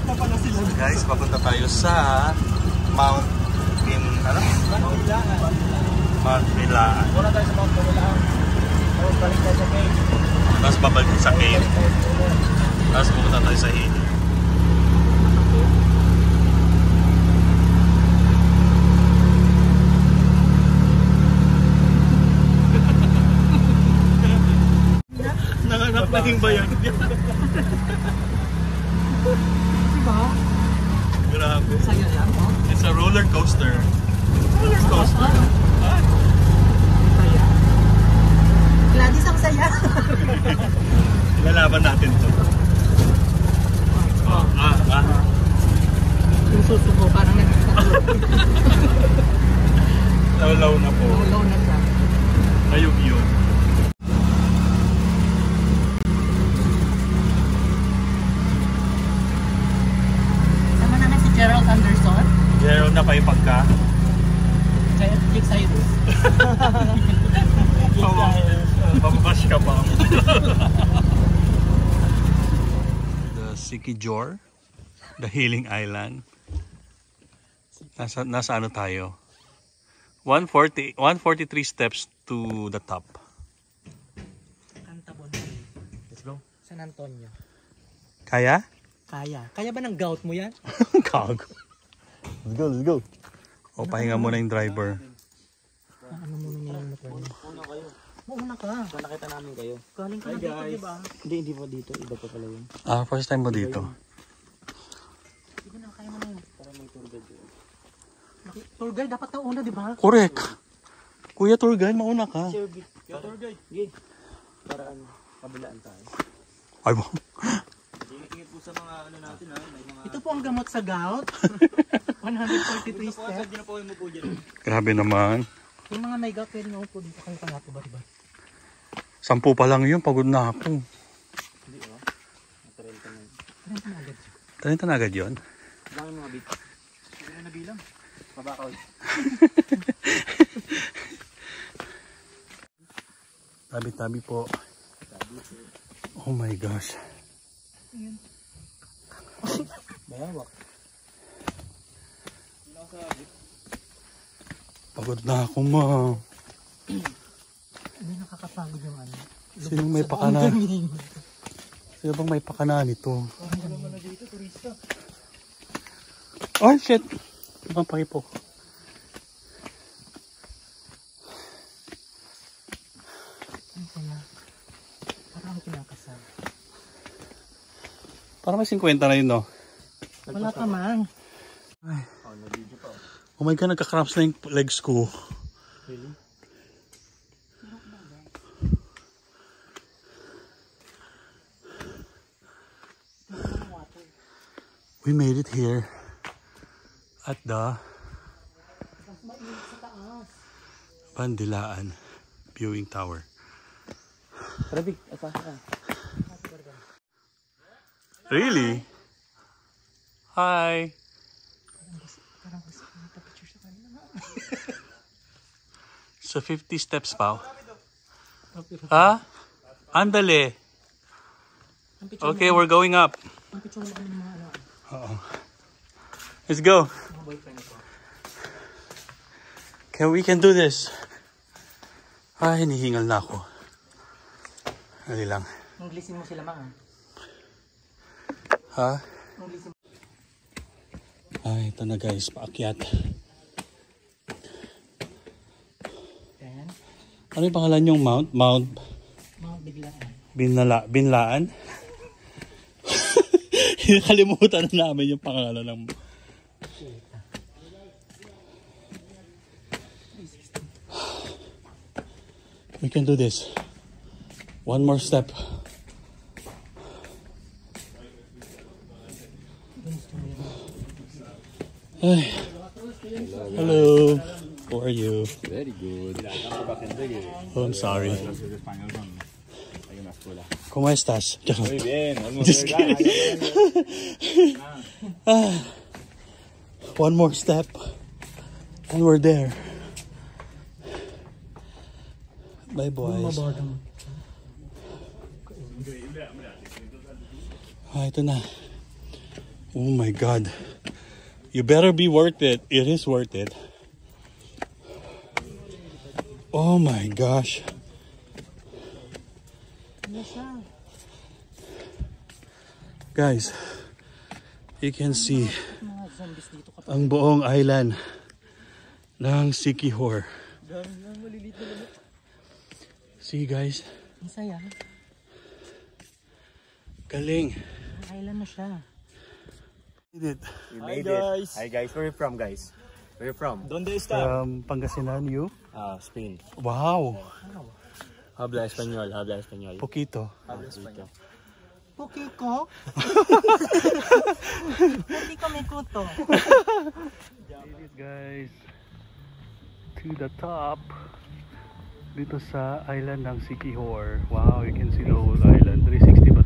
na pala sila. Guys, papunta tayo sa Mount Binlaan. Muna tayo sa Mount Binlaan. Tapos balik tayo sa cave. Tapos babalik sa cave. Tapos pupunta tayo sa hill. Nanganap naging bayan. Diba? Grabe. Saya yan, oh. It's a roller coaster. Roller coaster? Ah. Saya. Gladys ang saya. Ilalaban natin to. Yung susuko, parang nagkakalo. Law na po. Law na siya. Ayog yun. Sama namin si Gerald Anderson. Gerald na pa ipagka. Jake Cyrus. Pababash ka pa. The Sikijor, the Healing Island. Nasa ano tayo? 143 steps to the top. Cantabon. Let's go. San Antonio. Kaya? Kaya. Kaya ba ng gout mo yan? Kago. Let's go. O, pahinga muna yung driver. Ano muna niya yung motor niya? Una kayo. Mauna ka. Kung nakita namin kayo. Galing ka na dito, diba? Hindi po dito. Iba pa pala yun. First time mo dito. Hindi na, kaya mo na yun. Para may tour guide yun. Tour guide, dapat na una, diba? Correct. Kuya tour guide, mauna ka. Sir, tour guide. Sige. Para ano, kabilaan tayo. Ay mo. Tingin po sa mga ano natin ha. May mga... Ito po ang gamot sa gout. 143 steps. Hindi na po kayo mo po dyan. Grabe naman. Yung mga may gout, pwede nga po dito. Kayo pangato ba, diba? 10 pa lang yun, pagod na ako. Hindi o. Natarenta na yun. Tarenta na agad. Tarenta na agad yun? Lang mga bit. Hindi na nabilang. Pabakaw. Tabi-tabi po. Oh my gosh. Bayawak. Pagod na ako, ma. Hindi nakakapagod yung ano. Sinong may pakana? Sino bang may pakana nito? Oh shit! Ibang pakipok. Ano kaya? Parang ako kinakasal. Parang may 50 na yun, no? Wala ka man. Ay. Oh my god, nagka-cramps na yung legs ko. Really? We made it here at the Bandilaan Viewing Tower. Traffic. Asa ka? Really? Hi! So 50 steps pa. Ha? Andale. Okay, we're going up. Ang picture mo kami ng mga ano. Let's go. Mga boyfriend ko. Okay, we can do this. Ay, hinihingal na ako. Dali lang. Nunglisin mo sila mga. Ha? Nunglisin mo. Ay, ito na guys, paakyat. Then, Ano yung pangalan yung Mount Biglaan. Binlaan? Kalimutan na namin yung pangalan ng... We can do this. One more step. Ay. Hello. How are you? Very good. Oh, I'm sorry. ¿Cómo estás? Muy bien. Just kidding. One more step and we're there. Bye boys. Ito na. Oh my God. You better be worth it. It is worth it. Oh my gosh. Ano siya? Guys, you can see Mga zombies dito kapag. ang buong island ng Siquijor. Dami na maliliit na lamok. See guys, Ang saya. galing. Ang island na siya. Did it. We Hi made guys. it. Hi guys, where you from guys? Where you from? ¿Dónde está? Pangasinan, you? Spain. Wow. Habla español, habla español. Poquito. Habla español. Pukiko? Pukiko may kuto. Guys, to the top. Dito sa island ng Siquijor. Wow, you can see the whole island. 360 ba